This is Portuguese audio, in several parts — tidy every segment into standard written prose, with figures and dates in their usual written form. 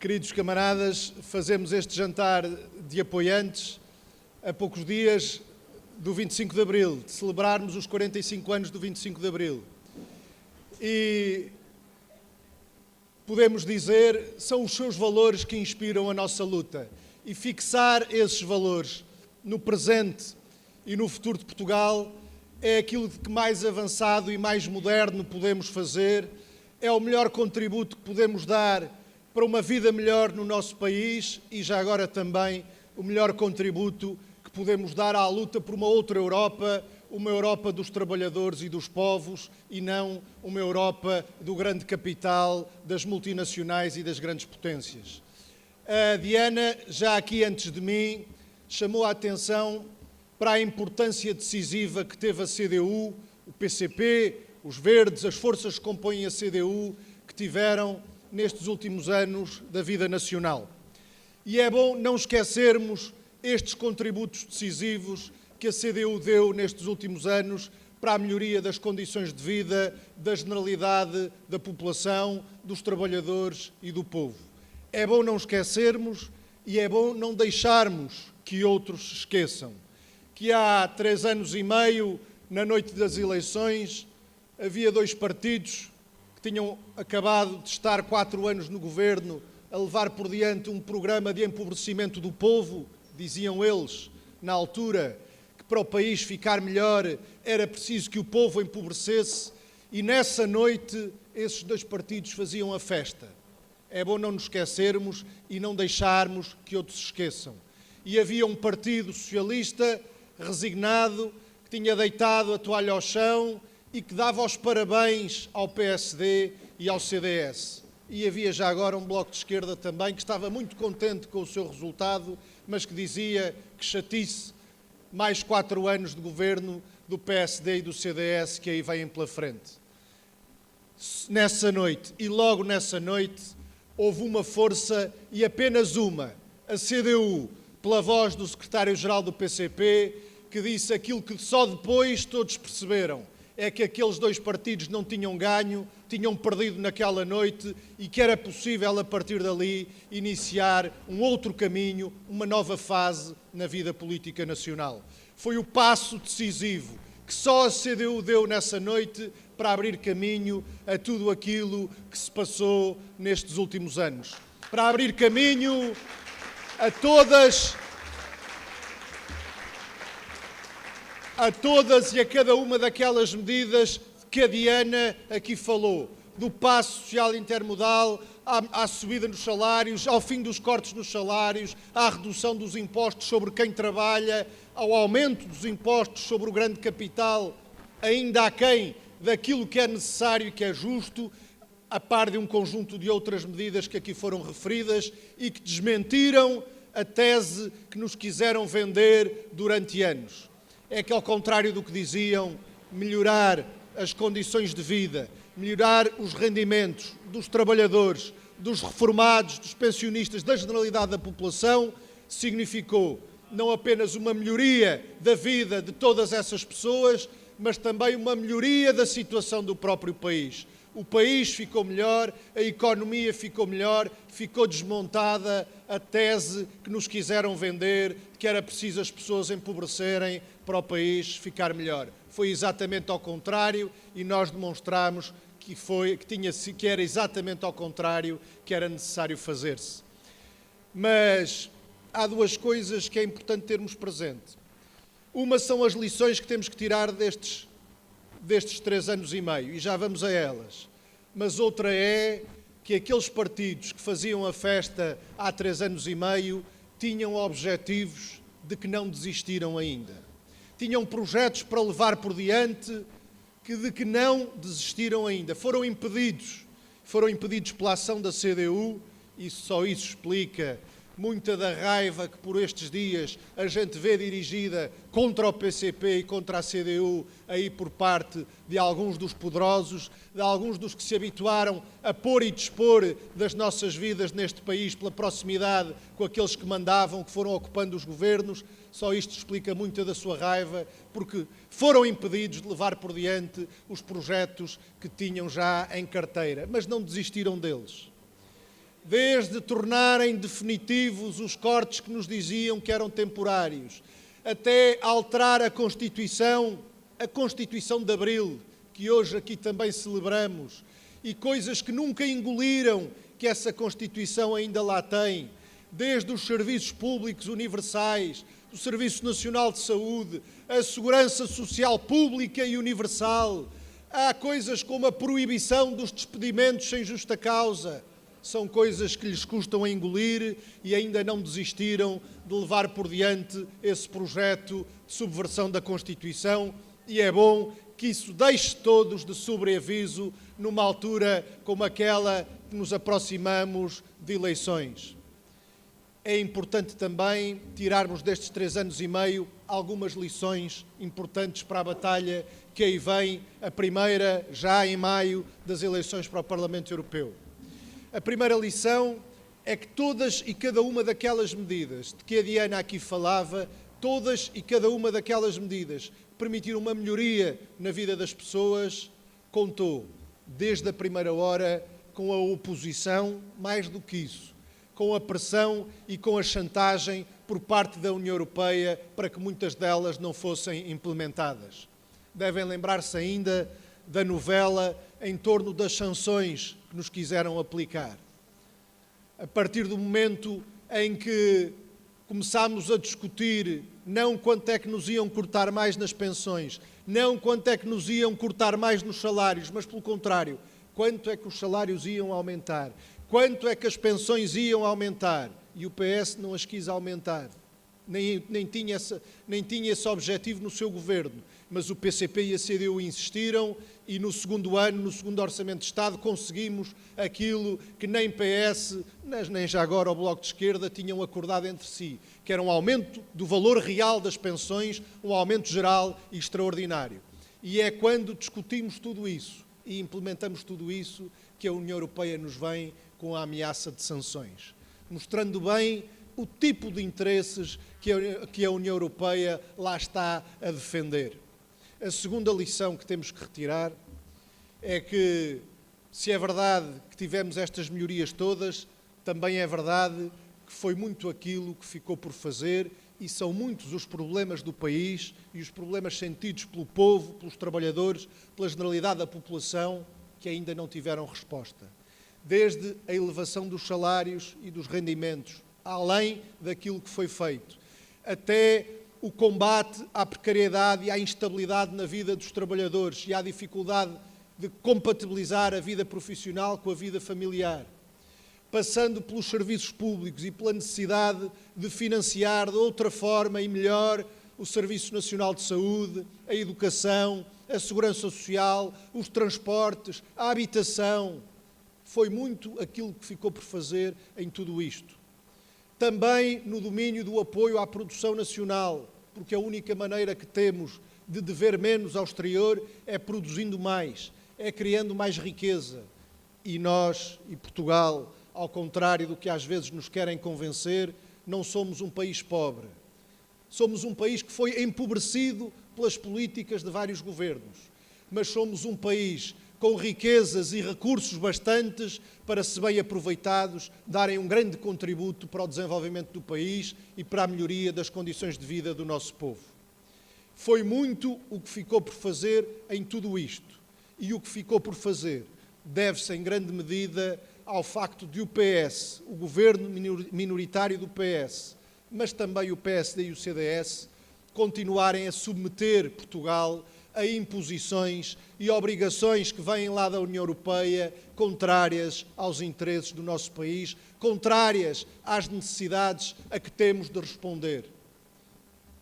Queridos camaradas, fazemos este jantar de apoiantes a poucos dias do 25 de Abril, de celebrarmos os 45 anos do 25 de Abril. E podemos dizer, são os seus valores que inspiram a nossa luta. E fixar esses valores no presente e no futuro de Portugal é aquilo de que mais avançado e mais moderno podemos fazer, é o melhor contributo que podemos dar para uma vida melhor no nosso país e já agora também o melhor contributo que podemos dar à luta por uma outra Europa, uma Europa dos trabalhadores e dos povos e não uma Europa do grande capital, das multinacionais e das grandes potências. A Diana, já aqui antes de mim, chamou a atenção para a importância decisiva que teve a CDU, o PCP, os Verdes, as forças que compõem a CDU, que tiveram nestes últimos anos da vida nacional. E é bom não esquecermos estes contributos decisivos que a CDU deu nestes últimos anos para a melhoria das condições de vida, da generalidade da população, dos trabalhadores e do povo. É bom não esquecermos e é bom não deixarmos que outros se esqueçam. Que há 3 anos e meio, na noite das eleições, havia 2 partidos que tinham acabado de estar 4 anos no governo a levar por diante um programa de empobrecimento do povo, diziam eles, na altura, que para o país ficar melhor era preciso que o povo empobrecesse, e nessa noite esses 2 partidos faziam a festa. É bom não nos esquecermos e não deixarmos que outros se esqueçam. E havia um partido socialista resignado, que tinha deitado a toalha ao chão e que dava os parabéns ao PSD e ao CDS. E havia já agora um bloco de esquerda também que estava muito contente com o seu resultado, mas que dizia que chatice mais 4 anos de governo do PSD e do CDS que aí vêm pela frente. Nessa noite, e logo nessa noite, houve uma força e apenas uma, a CDU, pela voz do secretário-geral do PCP, que disse aquilo que só depois todos perceberam, é que aqueles 2 partidos não tinham ganho, tinham perdido naquela noite e que era possível, a partir dali, iniciar um outro caminho, uma nova fase na vida política nacional. Foi o passo decisivo que só a CDU deu nessa noite para abrir caminho a tudo aquilo que se passou nestes últimos anos. Para abrir caminho a todas e a cada uma daquelas medidas que a Diana aqui falou, do passo social intermodal, à subida nos salários, ao fim dos cortes nos salários, à redução dos impostos sobre quem trabalha, ao aumento dos impostos sobre o grande capital, ainda aquém daquilo que é necessário e que é justo, a par de um conjunto de outras medidas que aqui foram referidas e que desmentiram a tese que nos quiseram vender durante anos. É que, ao contrário do que diziam, melhorar as condições de vida, melhorar os rendimentos dos trabalhadores, dos reformados, dos pensionistas, da generalidade da população, significou não apenas uma melhoria da vida de todas essas pessoas, mas também uma melhoria da situação do próprio país. O país ficou melhor, a economia ficou melhor, ficou desmontada a tese que nos quiseram vender, que era preciso as pessoas empobrecerem para o país ficar melhor. Foi exatamente ao contrário e nós demonstramos que era exatamente ao contrário que era necessário fazer-se. Mas há 2 coisas que é importante termos presente. Uma são as lições que temos que tirar destes 3 anos e meio, e já vamos a elas. Mas outra é que aqueles partidos que faziam a festa há 3 anos e meio tinham objetivos de que não desistiram ainda. Tinham projetos para levar por diante de que não desistiram ainda. Foram impedidos pela ação da CDU, e só isso explica muita da raiva que por estes dias a gente vê dirigida contra o PCP e contra a CDU aí por parte de alguns dos poderosos, de alguns dos que se habituaram a pôr e dispor das nossas vidas neste país pela proximidade com aqueles que mandavam, que foram ocupando os governos. Só isto explica muita da sua raiva, porque foram impedidos de levar por diante os projetos que tinham já em carteira, mas não desistiram deles. desde tornarem definitivos os cortes que nos diziam que eram temporários, até alterar a Constituição de Abril, que hoje aqui também celebramos, e coisas que nunca engoliram que essa Constituição ainda lá tem, desde os serviços públicos universais, o Serviço Nacional de Saúde, a segurança social pública e universal. Há coisas como a proibição dos despedimentos sem justa causa. São coisas que lhes custam a engolir e ainda não desistiram de levar por diante esse projeto de subversão da Constituição, e é bom que isso deixe todos de sobreaviso numa altura como aquela que nos aproximamos de eleições. É importante também tirarmos destes 3 anos e meio algumas lições importantes para a batalha que aí vem, a primeira, já em maio, das eleições para o Parlamento Europeu. A primeira lição é que todas e cada uma daquelas medidas de que a Diana aqui falava, todas e cada uma daquelas medidas que permitiram uma melhoria na vida das pessoas, contou, desde a primeira hora, com a oposição, mais do que isso, com a pressão e com a chantagem por parte da União Europeia para que muitas delas não fossem implementadas. Devem lembrar-se ainda da novela em torno das sanções que nos quiseram aplicar. A partir do momento em que começámos a discutir não quanto é que nos iam cortar mais nas pensões, não quanto é que nos iam cortar mais nos salários, mas pelo contrário, quanto é que os salários iam aumentar, quanto é que as pensões iam aumentar, e o PS não as quis aumentar, nem tinha esse objetivo no seu governo, mas o PCP e a CDU insistiram e no segundo ano, no segundo Orçamento de Estado, conseguimos aquilo que nem PS, nem já agora o Bloco de Esquerda tinham acordado entre si, que era um aumento do valor real das pensões, um aumento geral e extraordinário. E é quando discutimos tudo isso e implementamos tudo isso que a União Europeia nos vem com a ameaça de sanções, mostrando bem o tipo de interesses que a União Europeia lá está a defender. A segunda lição que temos que retirar é que, se é verdade que tivemos estas melhorias todas, também é verdade que foi muito aquilo que ficou por fazer e são muitos os problemas do país e os problemas sentidos pelo povo, pelos trabalhadores, pela generalidade da população, que ainda não tiveram resposta. Desde a elevação dos salários e dos rendimentos, além daquilo que foi feito, até o combate à precariedade e à instabilidade na vida dos trabalhadores e à dificuldade de compatibilizar a vida profissional com a vida familiar, passando pelos serviços públicos e pela necessidade de financiar de outra forma e melhor o Serviço Nacional de Saúde, a educação, a segurança social, os transportes, a habitação. Foi muito aquilo que ficou por fazer em tudo isto. Também no domínio do apoio à produção nacional, porque a única maneira que temos de dever menos ao exterior é produzindo mais, é criando mais riqueza. E nós, e Portugal, ao contrário do que às vezes nos querem convencer, não somos um país pobre. Somos um país que foi empobrecido pelas políticas de vários governos, mas somos um país com riquezas e recursos bastantes para, se bem aproveitados, darem um grande contributo para o desenvolvimento do país e para a melhoria das condições de vida do nosso povo. Foi muito o que ficou por fazer em tudo isto. E o que ficou por fazer deve-se, em grande medida, ao facto de o PS, o governo minoritário do PS, mas também o PSD e o CDS, continuarem a submeter Portugal a imposições e obrigações que vêm lá da União Europeia, contrárias aos interesses do nosso país, contrárias às necessidades a que temos de responder.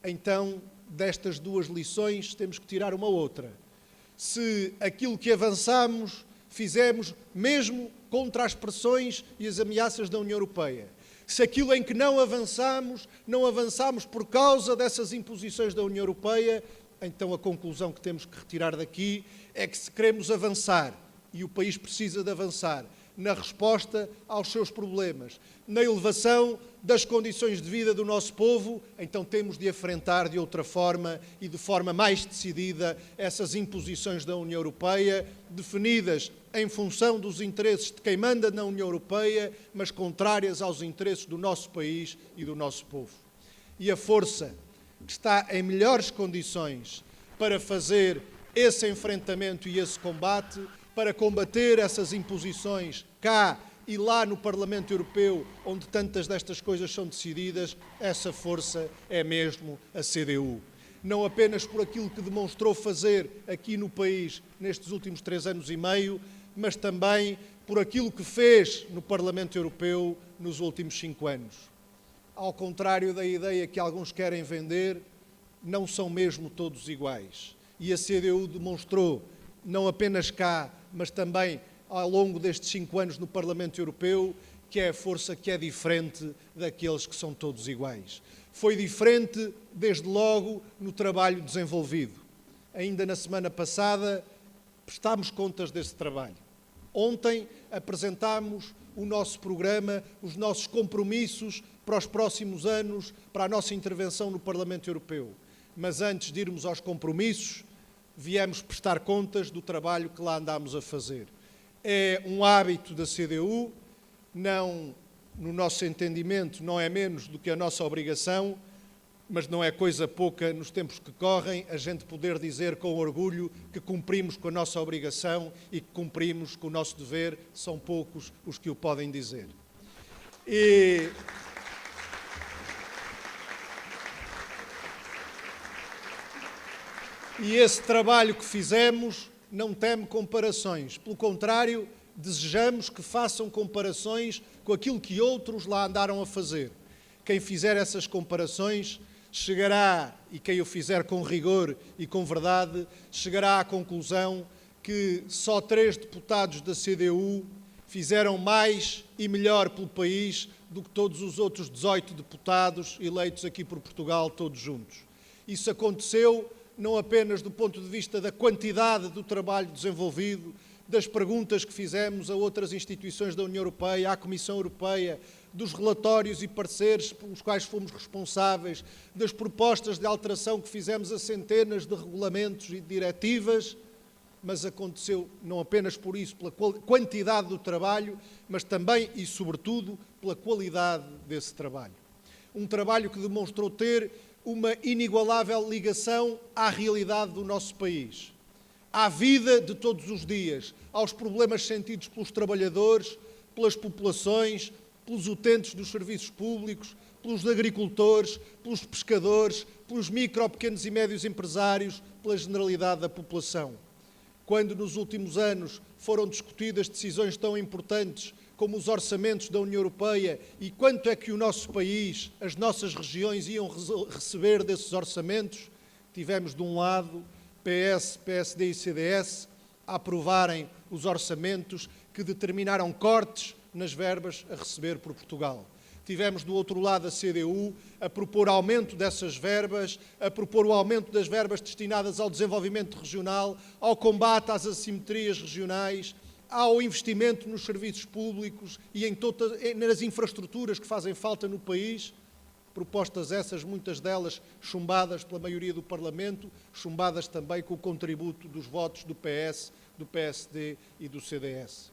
Então, destas duas lições, temos que tirar uma outra. Se aquilo que avançamos fizemos mesmo contra as pressões e as ameaças da União Europeia, se aquilo em que não avançamos por causa dessas imposições da União Europeia, então a conclusão que temos que retirar daqui é que, se queremos avançar, e o país precisa de avançar, na resposta aos seus problemas, na elevação das condições de vida do nosso povo, então temos de afrontar de outra forma e de forma mais decidida essas imposições da União Europeia, definidas em função dos interesses de quem manda na União Europeia, mas contrárias aos interesses do nosso país e do nosso povo. E a força que está em melhores condições para fazer esse enfrentamento e esse combate, para combater essas imposições cá e lá no Parlamento Europeu, onde tantas destas coisas são decididas, essa força é mesmo a CDU. Não apenas por aquilo que demonstrou fazer aqui no país nestes últimos 3 anos e meio, mas também por aquilo que fez no Parlamento Europeu nos últimos 5 anos. Ao contrário da ideia que alguns querem vender, não são mesmo todos iguais. E a CDU demonstrou, não apenas cá, mas também ao longo destes 5 anos no Parlamento Europeu, que é a força que é diferente daqueles que são todos iguais. Foi diferente, desde logo, no trabalho desenvolvido. Ainda na semana passada, prestámos contas desse trabalho. Ontem apresentámos o nosso programa, os nossos compromissos para os próximos anos, para a nossa intervenção no Parlamento Europeu. Mas antes de irmos aos compromissos, viemos prestar contas do trabalho que lá andámos a fazer. É um hábito da CDU, não, no nosso entendimento, não é menos do que a nossa obrigação, mas não é coisa pouca nos tempos que correm a gente poder dizer com orgulho que cumprimos com a nossa obrigação e que cumprimos com o nosso dever. São poucos os que o podem dizer. E esse trabalho que fizemos não teme comparações. Pelo contrário, desejamos que façam comparações com aquilo que outros lá andaram a fazer. Quem fizer essas comparações chegará, e quem o fizer com rigor e com verdade, chegará à conclusão que só 3 deputados da CDU fizeram mais e melhor pelo país do que todos os outros 18 deputados eleitos aqui por Portugal, todos juntos. Isso aconteceu não apenas do ponto de vista da quantidade do trabalho desenvolvido, das perguntas que fizemos a outras instituições da União Europeia, à Comissão Europeia, dos relatórios e pareceres pelos quais fomos responsáveis, das propostas de alteração que fizemos a centenas de regulamentos e diretivas, mas aconteceu não apenas por isso, pela quantidade do trabalho, mas também e sobretudo pela qualidade desse trabalho. Um trabalho que demonstrou ter uma inigualável ligação à realidade do nosso país, à vida de todos os dias, aos problemas sentidos pelos trabalhadores, pelas populações, pelos utentes dos serviços públicos, pelos agricultores, pelos pescadores, pelos micro, pequenos e médios empresários, pela generalidade da população. Quando nos últimos anos foram discutidas decisões tão importantes como os orçamentos da União Europeia e quanto é que o nosso país, as nossas regiões iam receber desses orçamentos, tivemos de um lado PS, PSD e CDS a aprovarem os orçamentos que determinaram cortes nas verbas a receber por Portugal. Tivemos do outro lado a CDU a propor aumento dessas verbas, a propor o aumento das verbas destinadas ao desenvolvimento regional, ao combate às assimetrias regionais, ao investimento nos serviços públicos e nas infraestruturas que fazem falta no país. Propostas essas, muitas delas chumbadas pela maioria do Parlamento, chumbadas também com o contributo dos votos do PS, do PSD e do CDS.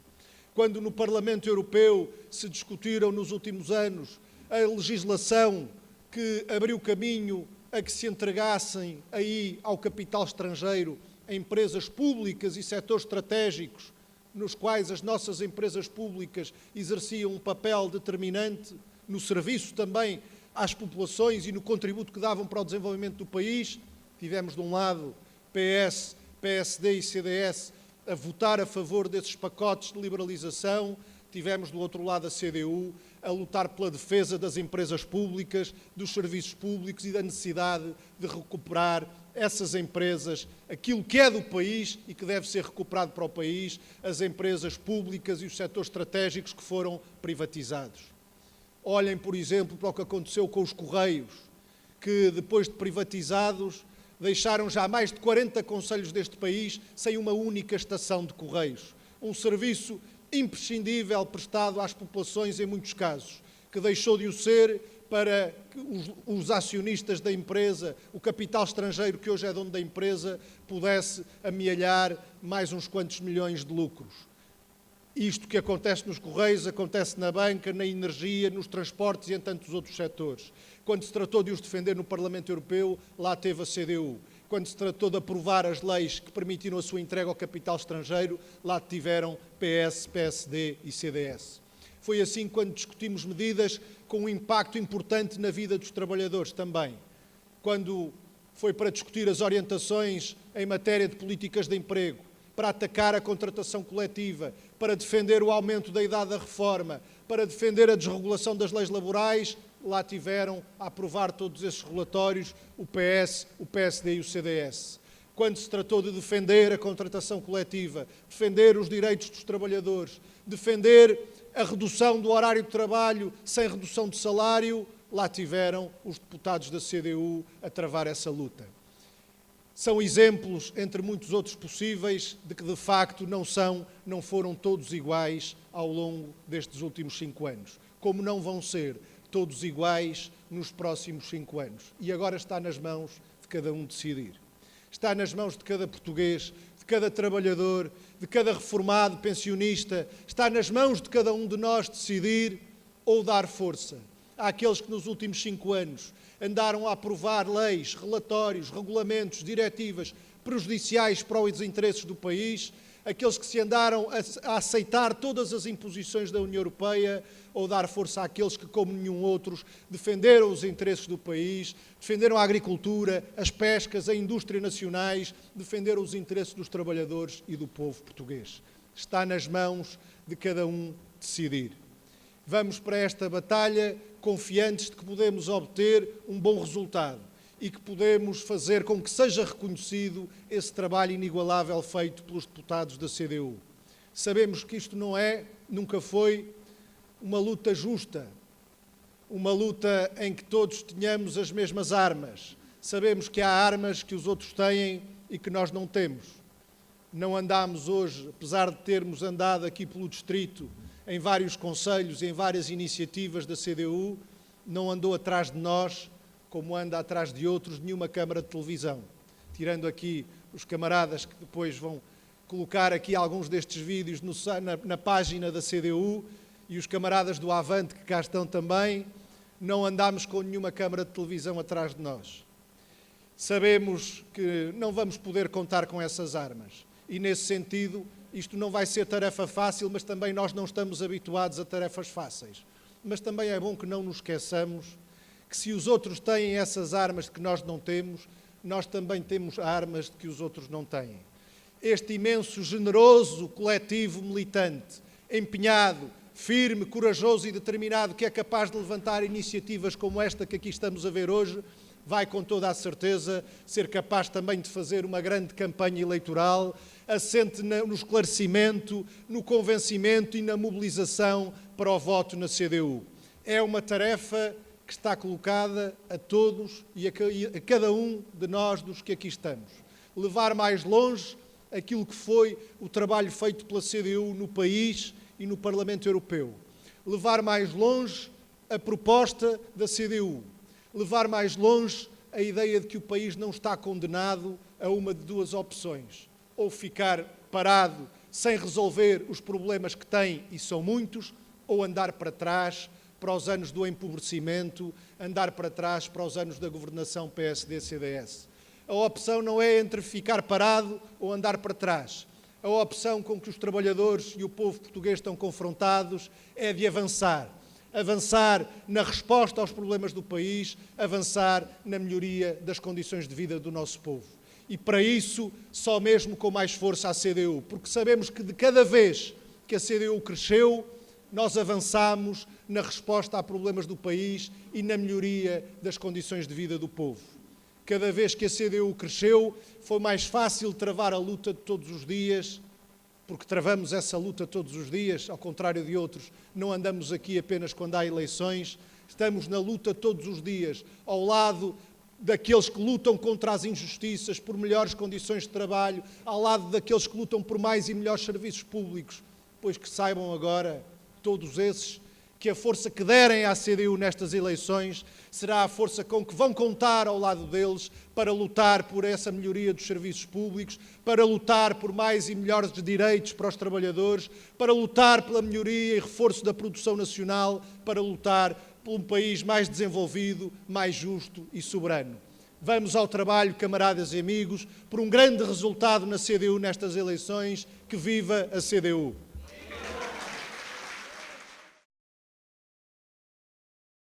Quando no Parlamento Europeu se discutiram nos últimos anos a legislação que abriu caminho a que se entregassem aí ao capital estrangeiro a empresas públicas e setores estratégicos, nos quais as nossas empresas públicas exerciam um papel determinante no serviço também às populações e no contributo que davam para o desenvolvimento do país, tivemos de um lado PS, PSD e CDS a votar a favor desses pacotes de liberalização, tivemos do outro lado a CDU a lutar pela defesa das empresas públicas, dos serviços públicos e da necessidade de recuperar essas empresas, aquilo que é do país e que deve ser recuperado para o país, as empresas públicas e os setores estratégicos que foram privatizados. Olhem, por exemplo, para o que aconteceu com os Correios, que depois de privatizados deixaram já mais de 40 concelhos deste país sem uma única estação de Correios. Um serviço imprescindível prestado às populações em muitos casos, que deixou de o ser para que os acionistas da empresa, o capital estrangeiro que hoje é dono da empresa, pudesse amealhar mais uns quantos milhões de lucros. Isto que acontece nos Correios, acontece na banca, na energia, nos transportes e em tantos outros setores. Quando se tratou de os defender no Parlamento Europeu, lá teve a CDU. Quando se tratou de aprovar as leis que permitiram a sua entrega ao capital estrangeiro, lá tiveram PS, PSD e CDS. Foi assim quando discutimos medidas com um impacto importante na vida dos trabalhadores também. Quando foi para discutir as orientações em matéria de políticas de emprego, para atacar a contratação coletiva, para defender o aumento da idade da reforma, para defender a desregulação das leis laborais, lá tiveram a aprovar todos esses relatórios o PS, o PSD e o CDS. Quando se tratou de defender a contratação coletiva, defender os direitos dos trabalhadores, defender a redução do horário de trabalho sem redução de salário, lá tiveram os deputados da CDU a travar essa luta. São exemplos, entre muitos outros possíveis, de que de facto não foram todos iguais ao longo destes últimos 5 anos. Como não vão ser todos iguais nos próximos 5 anos. E agora está nas mãos de cada um decidir. Está nas mãos de cada português, de cada trabalhador, de cada reformado, pensionista. Está nas mãos de cada um de nós decidir ou dar força àqueles que nos últimos 5 anos andaram a aprovar leis, relatórios, regulamentos, diretivas prejudiciais para os interesses do país, aqueles que se andaram a aceitar todas as imposições da União Europeia, ou dar força àqueles que, como nenhum outros, defenderam os interesses do país, defenderam a agricultura, as pescas, a indústria nacionais, defenderam os interesses dos trabalhadores e do povo português. Está nas mãos de cada um decidir. Vamos para esta batalha confiantes de que podemos obter um bom resultado e que podemos fazer com que seja reconhecido esse trabalho inigualável feito pelos deputados da CDU. Sabemos que isto nunca foi uma luta justa, uma luta em que todos tenhamos as mesmas armas. Sabemos que há armas que os outros têm e que nós não temos. Não andamos hoje, apesar de termos andado aqui pelo distrito, em vários conselhos, em várias iniciativas da CDU, não andou atrás de nós, como anda atrás de outros, nenhuma câmara de televisão. Tirando aqui os camaradas que depois vão colocar aqui alguns destes vídeos na página da CDU e os camaradas do Avante que cá estão também, não andamos com nenhuma câmara de televisão atrás de nós. Sabemos que não vamos poder contar com essas armas e, nesse sentido, isto não vai ser tarefa fácil, mas também nós não estamos habituados a tarefas fáceis. Mas também é bom que não nos esqueçamos que se os outros têm essas armas que nós não temos, nós também temos armas que os outros não têm. Este imenso, generoso coletivo militante, empenhado, firme, corajoso e determinado, que é capaz de levantar iniciativas como esta que aqui estamos a ver hoje, vai com toda a certeza ser capaz também de fazer uma grande campanha eleitoral, assente no esclarecimento, no convencimento e na mobilização para o voto na CDU. É uma tarefa que está colocada a todos e a cada um de nós dos que aqui estamos. Levar mais longe aquilo que foi o trabalho feito pela CDU no país e no Parlamento Europeu. Levar mais longe a proposta da CDU. Levar mais longe a ideia de que o país não está condenado a uma de duas opções. Ou ficar parado sem resolver os problemas que tem, e são muitos, ou andar para trás para os anos do empobrecimento, andar para trás para os anos da governação PSD-CDS. A opção não é entre ficar parado ou andar para trás. A opção com que os trabalhadores e o povo português estão confrontados é de avançar. Avançar na resposta aos problemas do país, avançar na melhoria das condições de vida do nosso povo. E para isso, só mesmo com mais força a CDU, porque sabemos que de cada vez que a CDU cresceu, nós avançamos na resposta a problemas do país e na melhoria das condições de vida do povo. Cada vez que a CDU cresceu, foi mais fácil travar a luta de todos os dias, porque travamos essa luta todos os dias, ao contrário de outros, não andamos aqui apenas quando há eleições, estamos na luta todos os dias, ao lado daqueles que lutam contra as injustiças, por melhores condições de trabalho, ao lado daqueles que lutam por mais e melhores serviços públicos, pois que saibam agora, todos esses, que a força que derem à CDU nestas eleições será a força com que vão contar ao lado deles para lutar por essa melhoria dos serviços públicos, para lutar por mais e melhores direitos para os trabalhadores, para lutar pela melhoria e reforço da produção nacional, para lutar por um país mais desenvolvido, mais justo e soberano. Vamos ao trabalho, camaradas e amigos, por um grande resultado na CDU nestas eleições. Que viva a CDU!